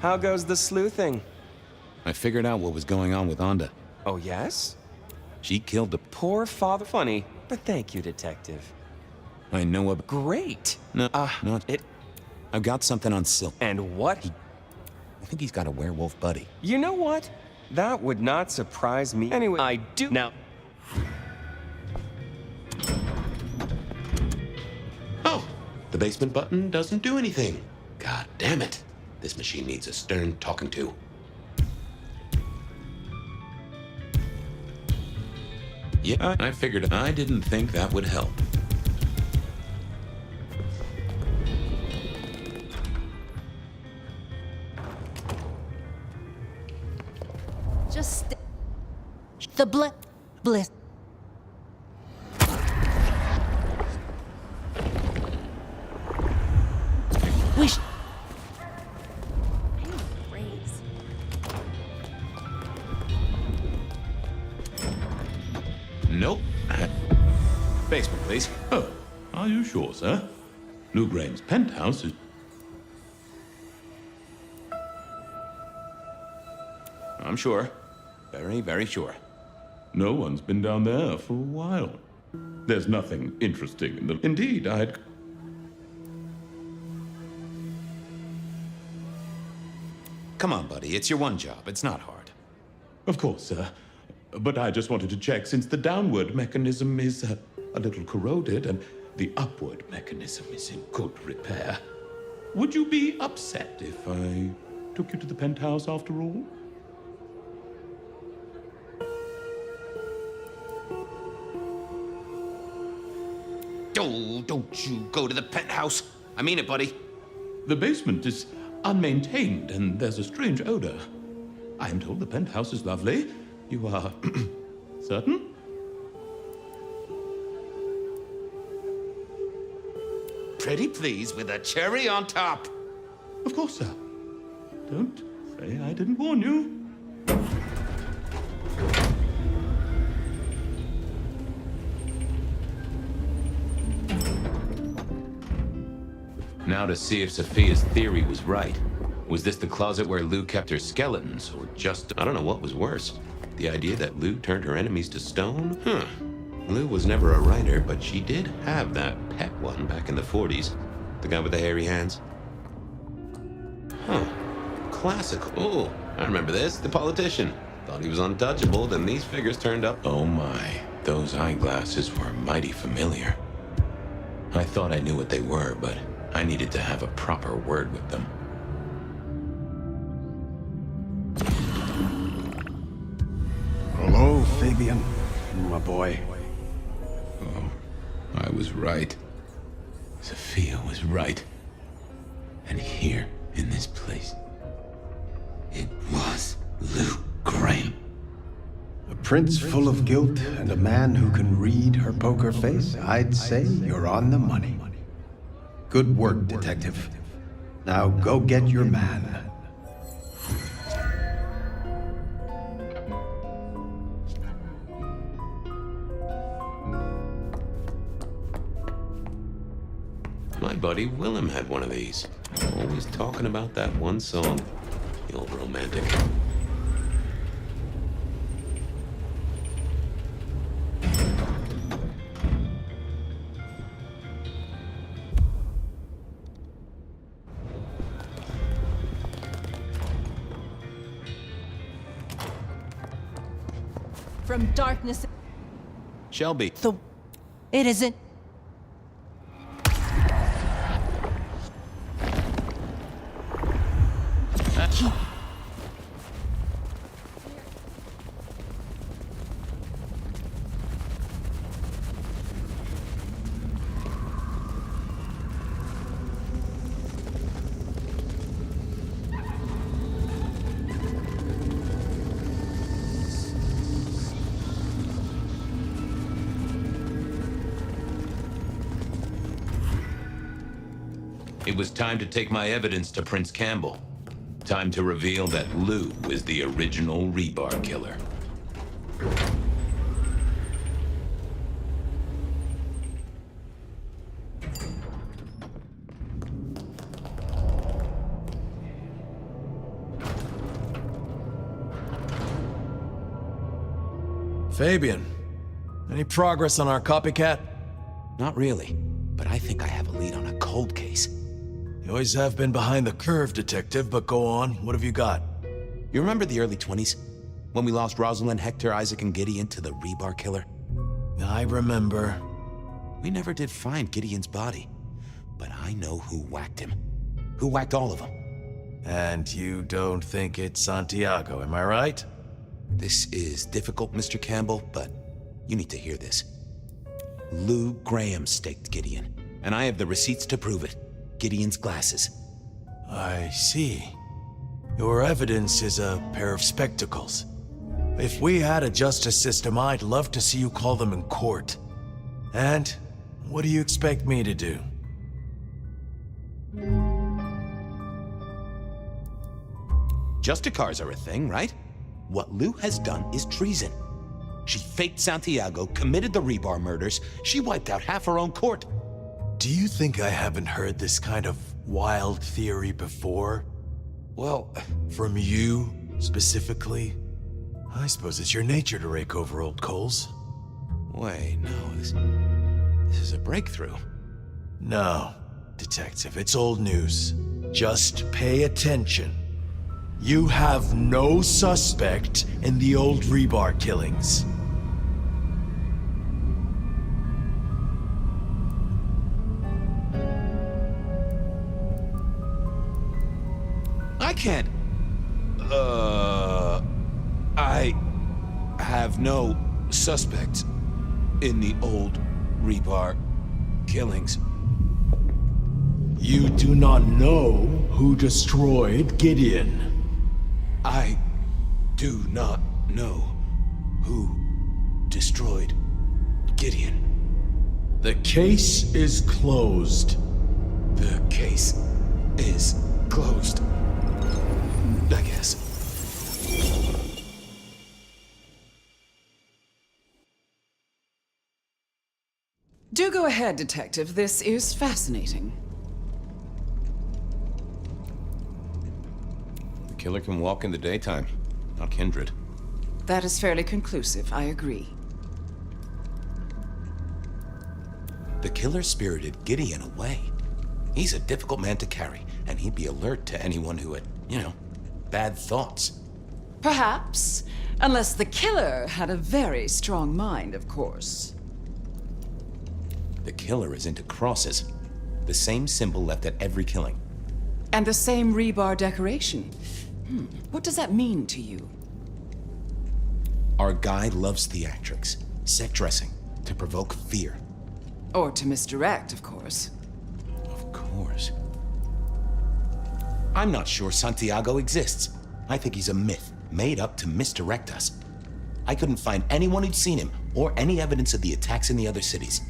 How goes the sleuthing? I figured out what was going on with Onda. Oh, yes? She killed the... Poor father. Funny, but thank you, Detective. I know a... Great. No, not... It... I've got something on Silk. And what? I think he's got a werewolf buddy. You know what? That would not surprise me. Anyway, I do... Now... Oh! The basement button doesn't do anything. God damn it. This machine needs a stern talking to. Yeah, I figured. I didn't think that would help. Just the bliss. We sh Nope. Basement, please. Oh, are you sure, sir? Lou Graham's penthouse is... I'm sure. Very, very sure. No one's been down there for a while. There's nothing interesting in the... Indeed, I'd... Come on, buddy. It's your one job. It's not hard. Of course, sir. But I just wanted to check, since the downward mechanism is a little corroded and the upward mechanism is in good repair. Would you be upset if I took you to the penthouse after all? Oh, don't you go to the penthouse. I mean it, buddy. The basement is unmaintained and there's a strange odor. I am told the penthouse is lovely. You are certain? Pretty please with a cherry on top. Of course, sir. Don't say I didn't warn you. Now to see if Sophia's theory was right. Was this the closet where Lou kept her skeletons, or just... I don't know what was worse. The idea that Lou turned her enemies to stone? Huh. Lou was never a writer, but she did have that pet one back in the 40s. The guy with the hairy hands. Huh. Classical. Oh, I remember this. The politician. Thought he was untouchable, then these figures turned up. Oh my, those eyeglasses were mighty familiar. I thought I knew what they were, but I needed to have a proper word with them. Hello, Fabian, my boy. Oh, I was right. Sophia was right. And here, in this place, it was Lou Graham. A prince full of guilt and a man who can read her poker face. I'd say you're on the money. Good work, detective. Now go get your man. My buddy Willem had one of these. Always talking about that one song. The old romantic. from darkness. Shelby. It isn't. It was time to take my evidence to Prince Campbell. Time to reveal that Lou is the original rebar killer. Fabian, any progress on our copycat? Not really, but I think I have a lead on a cold case. You always have been behind the curve, Detective, but go on. What have you got? You remember the early 20s? When we lost Rosalind, Hector, Isaac, and Gideon to the rebar killer? I remember. We never did find Gideon's body, but I know who whacked him. Who whacked all of them. And you don't think it's Santiago, am I right? This is difficult, Mr. Campbell, but you need to hear this. Lou Graham staked Gideon, and I have the receipts to prove it. Gideon's glasses. I see. Your evidence is a pair of spectacles. If we had a justice system, I'd love to see you call them in court. And what do you expect me to do? Justicars are a thing, right? What Lou has done is treason. She faked Santiago, committed the rebar murders. She wiped out half her own court. Do you think I haven't heard this kind of wild theory before? Well, From you, specifically? I suppose it's your nature to rake over old coals. wait, no, this is a breakthrough. No, Detective, it's old news. Just pay attention. You have no suspect in the old rebar killings. I can't. I have no suspects in the old rebar killings. You do not know who destroyed Gideon. I do not know who destroyed Gideon. The case is closed. The case is closed. I guess. Do go ahead, Detective. This is fascinating. The killer can walk in the daytime, not Kindred. That is fairly conclusive, I agree. The killer spirited Gideon away. He's a difficult man to carry, and he'd be alert to anyone who had, bad thoughts. Perhaps, unless the killer had a very strong mind, of course. The killer is into crosses, the same symbol left at every killing. And the same rebar decoration. What does that mean to you? Our guy loves theatrics, set dressing, to provoke fear. Or to misdirect, of course. Of course. I'm not sure Santiago exists. I think he's a myth, made up to misdirect us. I couldn't find anyone who'd seen him, or any evidence of the attacks in the other cities.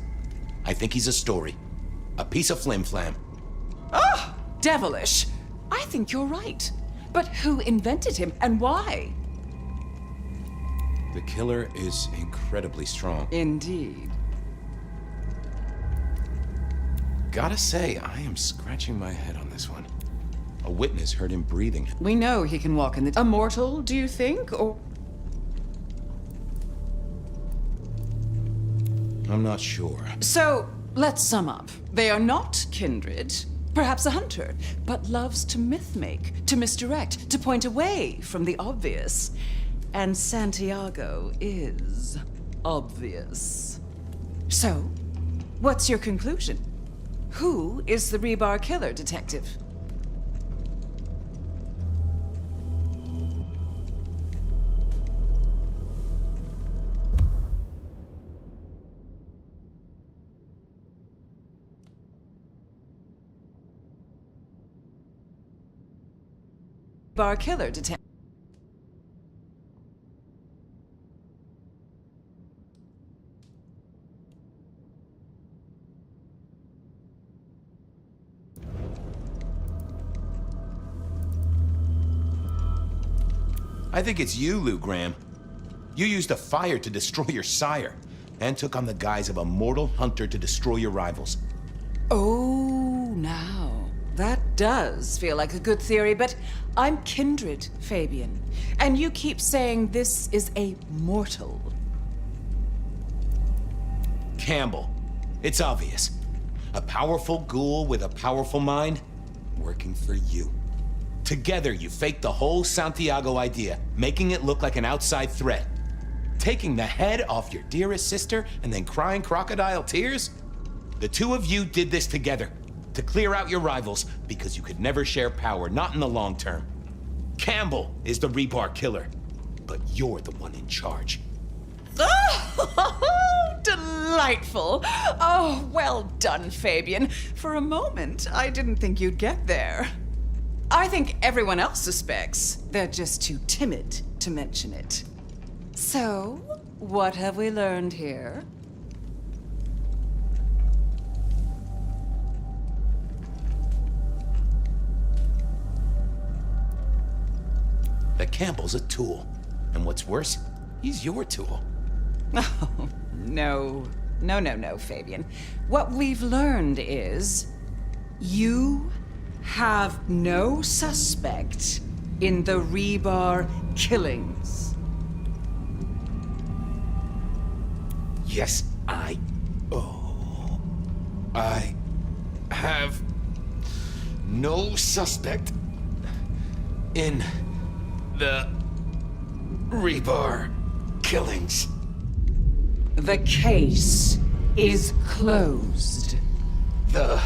I think he's a story. A piece of flim-flam. Devilish! I think you're right. But who invented him, and why? The killer is incredibly strong. Indeed. Gotta say, I am scratching my head on this one. A witness heard him breathing. We know he can walk in the... Immortal, do you think, or... I'm not sure. So, let's sum up. They are not kindred, perhaps a hunter, but loves to myth-make, to misdirect, to point away from the obvious. And Santiago is obvious. So, what's your conclusion? Who is the rebar killer, Detective? Bar killer, Detective. I think it's you, Lou Graham. You used a fire to destroy your sire, and took on the guise of a mortal hunter to destroy your rivals. Oh, now. That does feel like a good theory, but I'm kindred, Fabian. And you keep saying this is a mortal. Campbell. It's obvious. A powerful ghoul with a powerful mind, working for you. Together, you faked the whole Santiago idea, making it look like an outside threat. Taking the head off your dearest sister and then crying crocodile tears? The two of you did this together, to clear out your rivals, because you could never share power, not in the long term. Campbell is the rebar killer, but you're the one in charge. Oh, delightful. Oh, well done, Fabian. For a moment, I didn't think you'd get there. I think everyone else suspects. They're just too timid to mention it. So, what have we learned here? That Campbell's a tool. And what's worse, he's your tool. Oh, no, Fabian. What we've learned is you have no suspect in the rebar killings. Yes, I have no suspect in the rebar killings. The case is closed. The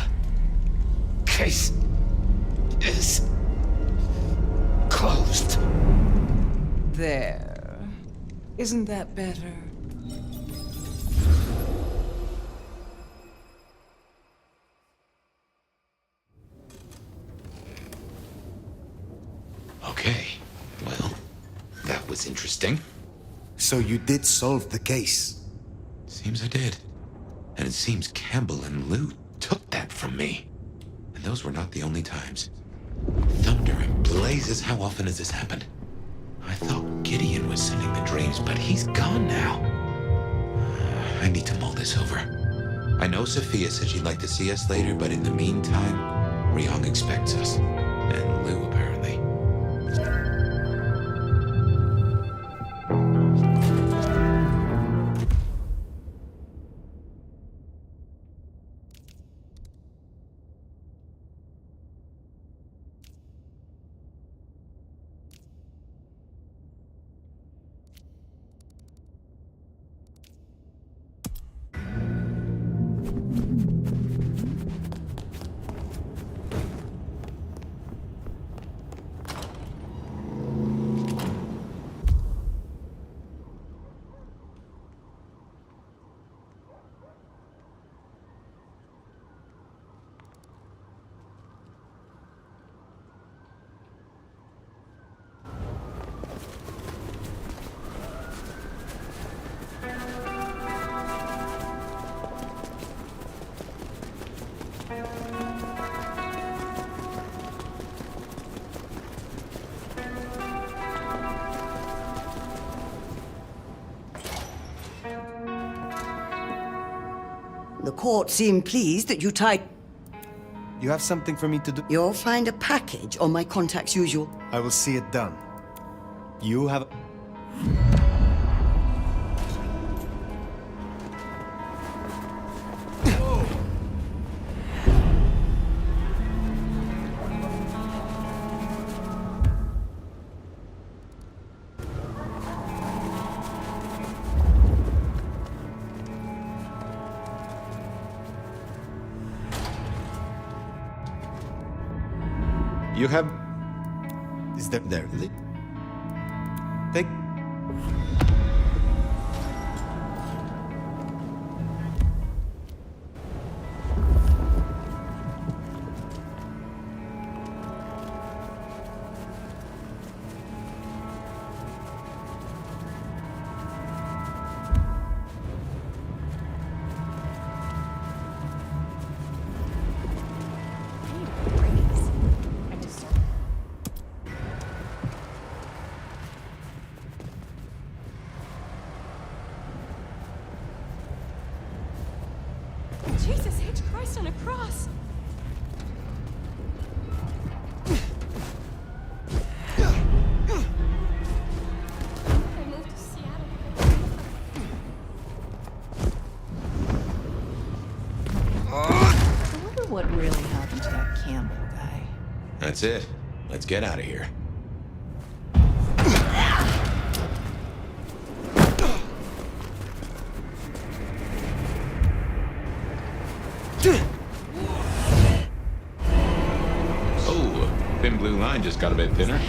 case is closed. There. Isn't that better? Okay, well, that was interesting. So you did solve the case? Seems I did. And it seems Campbell and Lou took that from me. And those were not the only times. Thunder and blazes, how often has this happened? I thought Gideon was sending the dreams, but he's gone now. I need to mull this over. I know Sophia said she'd like to see us later, but in the meantime, Ryong expects us. And Lou, apparently. The court seemed pleased that you tied... You have something for me to do? You'll find a package on my contact's usual. I will see it done. You have... You have... Is there... There. Take... really happened to that Campbell guy. That's it. Let's get out of here. Oh, thin blue line just got a bit thinner.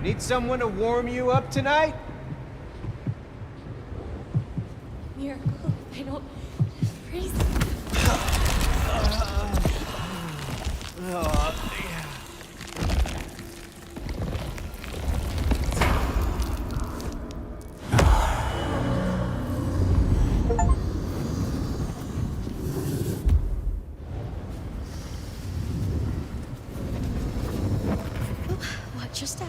Need someone to warm you up tonight? Miracle, I don't freeze. Watch your step.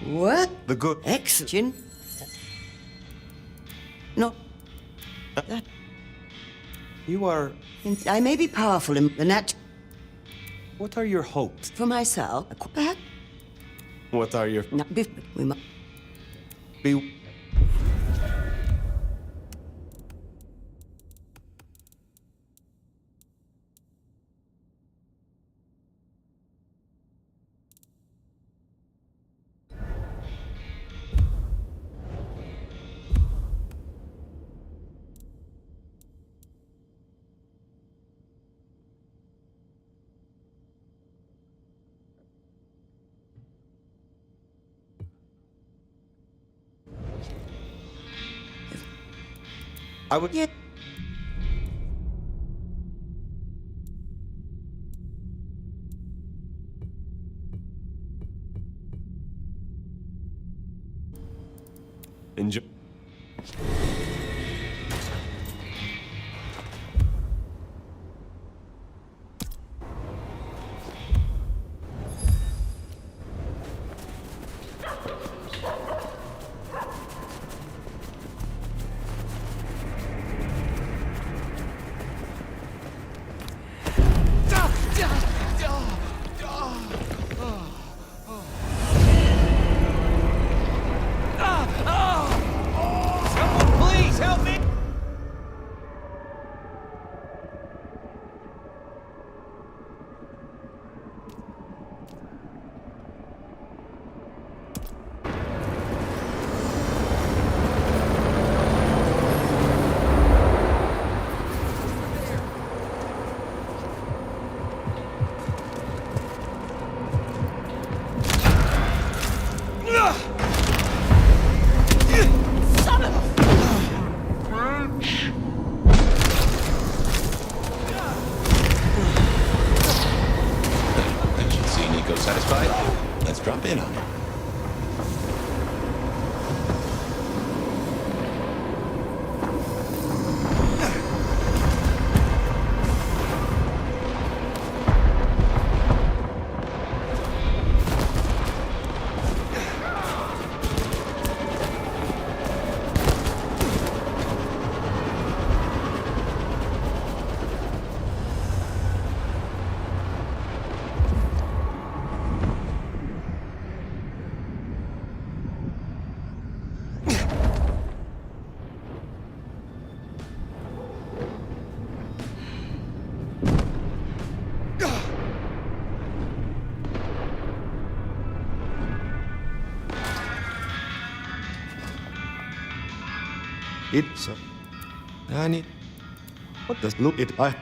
What? The good. Excellent. No. That. You are. I may be powerful in the nat. What are your hopes? For myself, perhaps. What are your. No, we must. Be. I would. Yeah. Enjoy. Someone It's I need. What does look it? I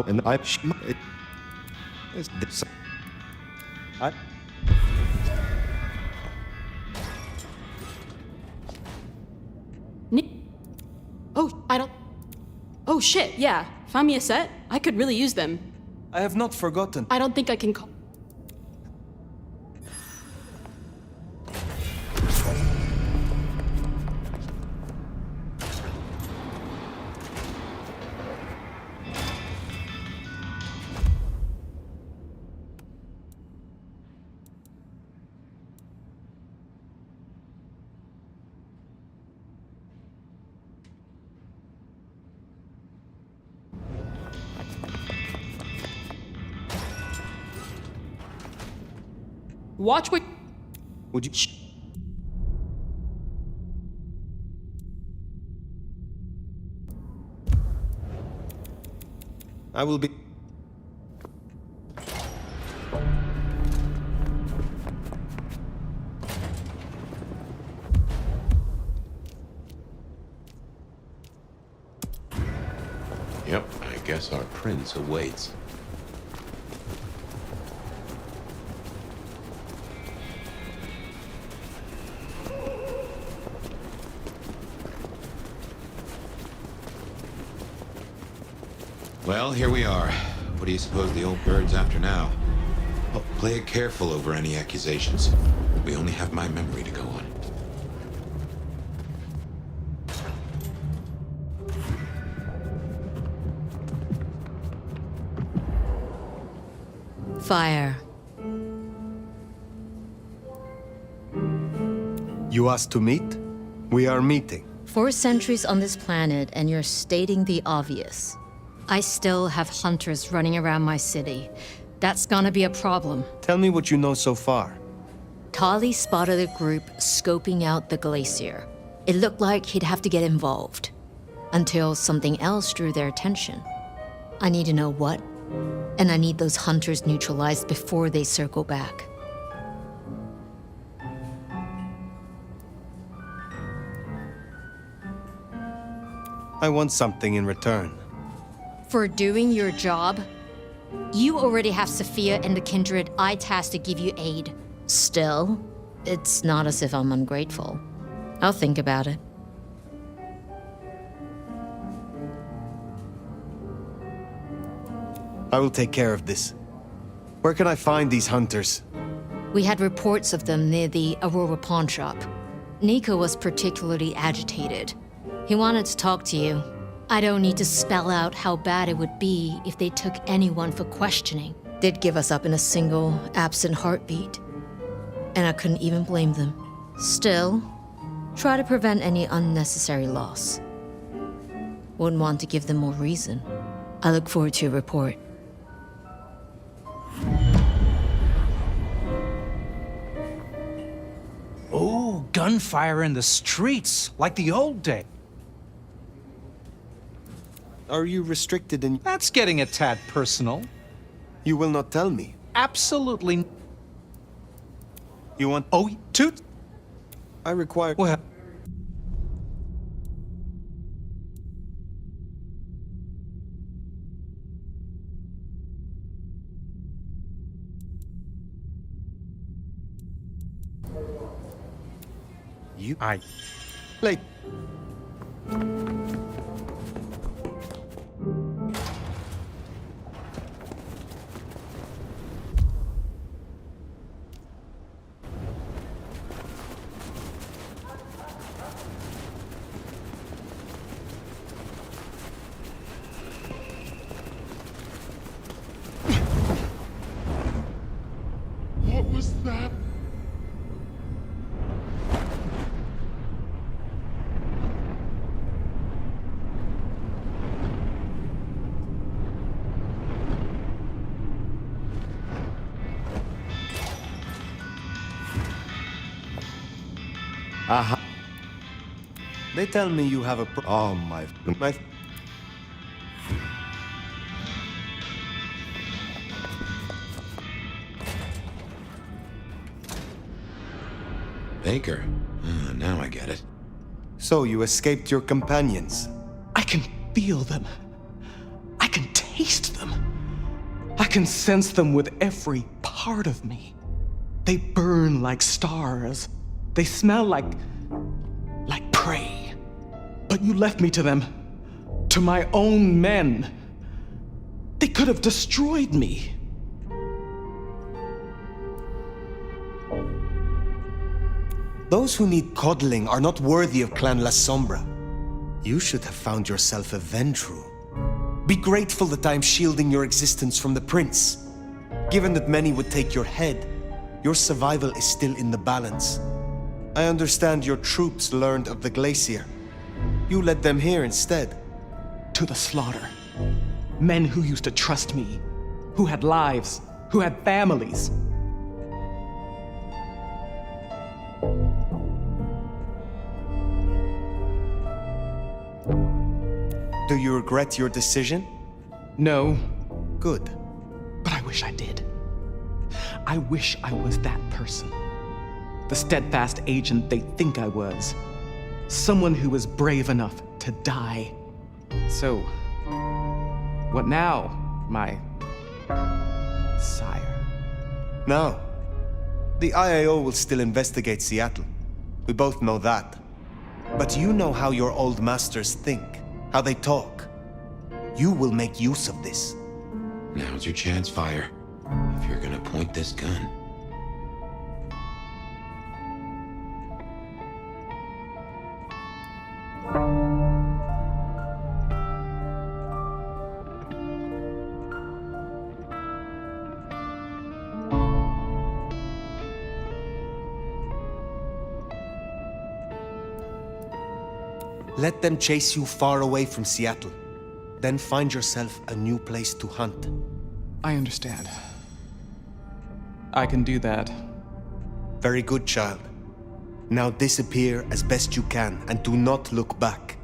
and I it. It's this. I. Oh, I don't. Oh shit, yeah. Find me a set. I could really use them. I have not forgotten. I don't think I can call. Watch what. Would you? I will be. Yep, I guess our prince awaits. Well, here we are. What do you suppose the old bird's after now? Oh, play it careful over any accusations. We only have my memory to go on. Fire. You asked to meet? We are meeting. 4 centuries on this planet, and you're stating the obvious. I still have hunters running around my city. That's gonna be a problem. Tell me what you know so far. Tali spotted a group scoping out the glacier. It looked like he'd have to get involved. Until something else drew their attention. I need to know what, and I need those hunters neutralized before they circle back. I want something in return. For doing your job, you already have Sophia and the kindred I tasked to give you aid. Still, it's not as if I'm ungrateful. I'll think about it. I will take care of this. Where can I find these hunters? We had reports of them near the Aurora pawn shop. Nico was particularly agitated. He wanted to talk to you. I don't need to spell out how bad it would be if they took anyone for questioning. They'd give us up in a single, absent heartbeat. And I couldn't even blame them. Still, try to prevent any unnecessary loss. Wouldn't want to give them more reason. I look forward to your report. Oh, gunfire in the streets, like the old days. Are you restricted in... That's getting a tad personal. You will not tell me. Absolutely. You want... Oh, toot? I require... Well... You... I... Late. What was that? Aha. They tell me you have a oh, my... Baker. Now I get it. So you escaped your companions? I can feel them. I can taste them. I can sense them with every part of me. They burn like stars. They smell like prey. But you left me to them. To my own men. They could have destroyed me. Those who need coddling are not worthy of Clan La Sombra. You should have found yourself a Ventrue. Be grateful that I am shielding your existence from the Prince. Given that many would take your head, your survival is still in the balance. I understand your troops learned of the glacier. You led them here instead. To the slaughter. Men who used to trust me, who had lives, who had families. Do you regret your decision? No. Good. But I wish I did. I wish I was that person. The steadfast agent they think I was. Someone who was brave enough to die. So, what now, my sire? Now, the IAO will still investigate Seattle. We both know that. But you know how your old masters think, how they talk. You will make use of this. Now's your chance, Fire. If you're gonna point this gun. Let them chase you far away from Seattle. Then find yourself a new place to hunt. I understand. I can do that. Very good, child. Now disappear as best you can and do not look back.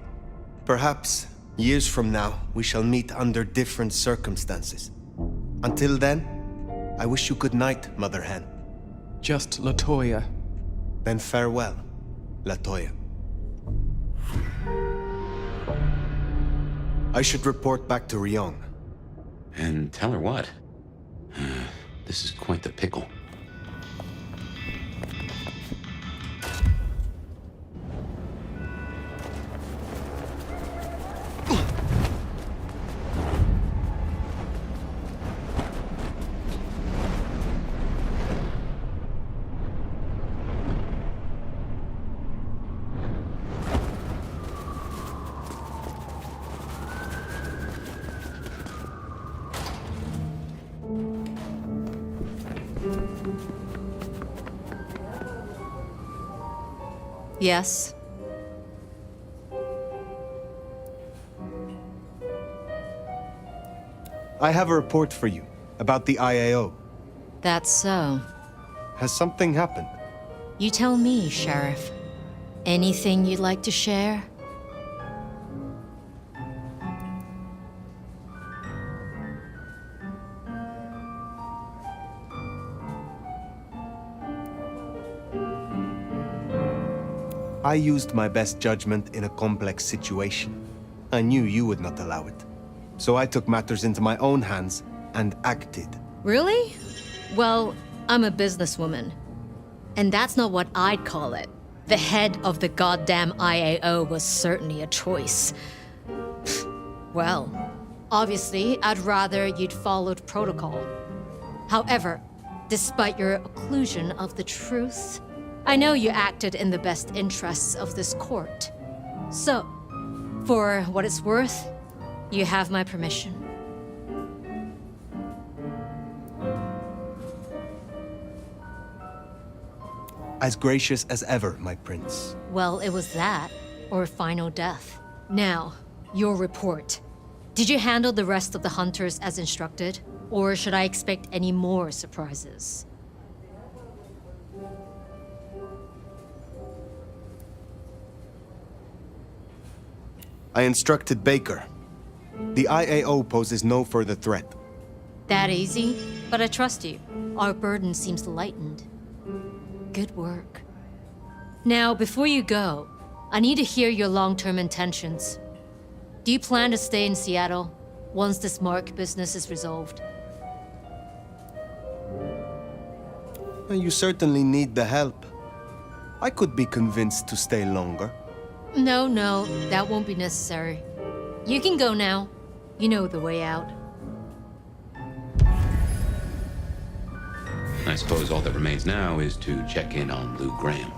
Perhaps, years from now, we shall meet under different circumstances. Until then, I wish you good night, Mother Hen. Just Latoya. Then farewell, Latoya. I should report back to Ryong. And tell her what? This is quite the pickle. Yes. I have a report for you about the IAO. That's so. Has something happened? You tell me, Sheriff. Anything you'd like to share? I used my best judgment in a complex situation. I knew you would not allow it. So I took matters into my own hands and acted. Really? Well, I'm a businesswoman. And that's not what I'd call it. The head of the goddamn IAO was certainly a choice. Well, obviously, I'd rather you'd followed protocol. However, despite your occlusion of the truth, I know you acted in the best interests of this court. So, for what it's worth, you have my permission. As gracious as ever, my prince. Well, it was that, or final death. Now, your report. Did you handle the rest of the hunters as instructed? Or should I expect any more surprises? I instructed Baker. The IAO poses no further threat. That easy? But I trust you. Our burden seems lightened. Good work. Now, before you go, I need to hear your long-term intentions. Do you plan to stay in Seattle once this Mark business is resolved? You certainly need the help. I could be convinced to stay longer. No, that won't be necessary. You can go now. You know the way out. I suppose all that remains now is to check in on Lou Graham.